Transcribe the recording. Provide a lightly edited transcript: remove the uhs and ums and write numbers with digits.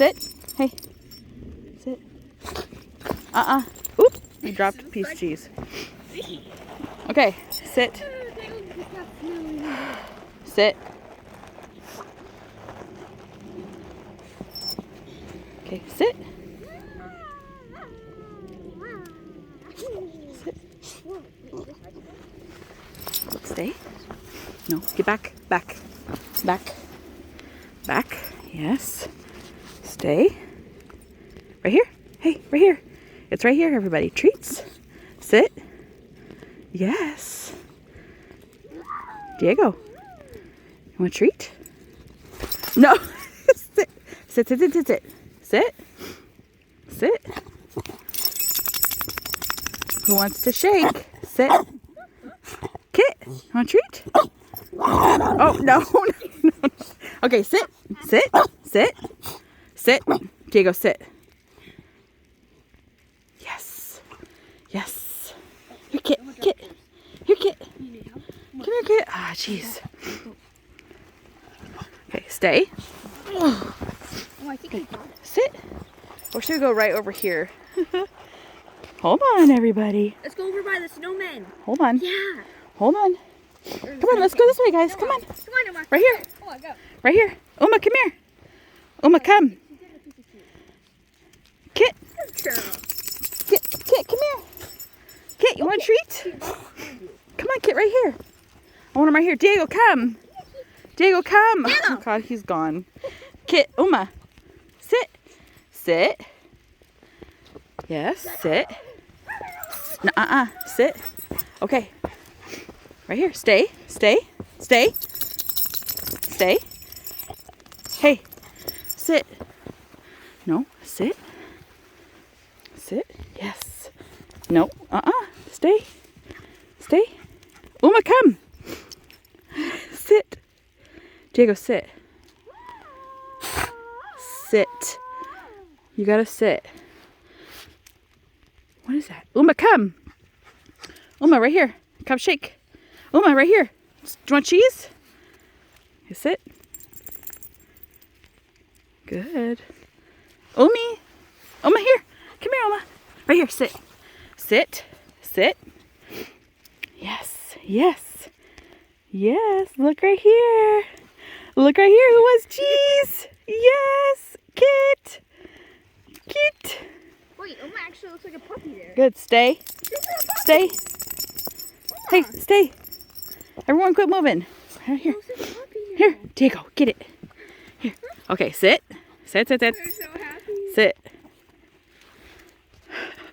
sit. Hey, sit. Oop, you dropped a piece of cheese. Okay, sit. Sit. Okay, sit. Sit. Stay. No, get back, back, back, back. Yes. Stay. Right here. Hey, right here. It's right here, everybody. Treats. Sit. Yes. Diego. You want a treat? No. Sit. Sit, sit, sit, sit, sit. Sit. Sit. Who wants to shake? Sit. Kit, you want a treat? Oh, no, no. Okay, sit, sit, sit, sit. Diego, sit. Yes, yes. Here, Kit, Kit. Here, Kit. Come here, Kit. Ah, jeez. Okay, stay. Oh, I think I got it. Sit. Or should we go right over here? Hold on, everybody. Let's go over by the snowman. Hold on. Yeah. Hold on. Come on, let's go this way, guys. Come on. Come on, Uma. Right here. Come on, go. Right here. Uma, come here. Uma, come. Kit. Kit, Kit, come here. Kit, you want a treat? Come on, Kit, right here. I want him right here. Diego, come. Diego, come. Oh, God, he's gone. Kit, Uma, sit. Sit. Yes, sit. No, sit. Okay. Right here. Stay. Stay. Stay. Stay. Hey. Sit. No. Sit. Sit. Yes. No. Stay. Stay. Uma, come. Sit. Diego, sit. Sit. You gotta sit. What is that? Uma, come. Uma, right here. Come shake. Uma, right here. Do you want cheese? You sit. Good. Umi. Uma, here. Come here, Uma. Right here. Sit. Sit. Sit. Yes. Yes. Yes. Look right here. Look right here. Who wants cheese? Yes. Kit. Kit. Wait, Uma actually looks like a puppy there. Good. Stay. Stay. Hey, stay. Everyone quit moving. Right here. Here, Diego, get it. Here. Okay, sit. Sit, sit, sit. They're so happy. Sit.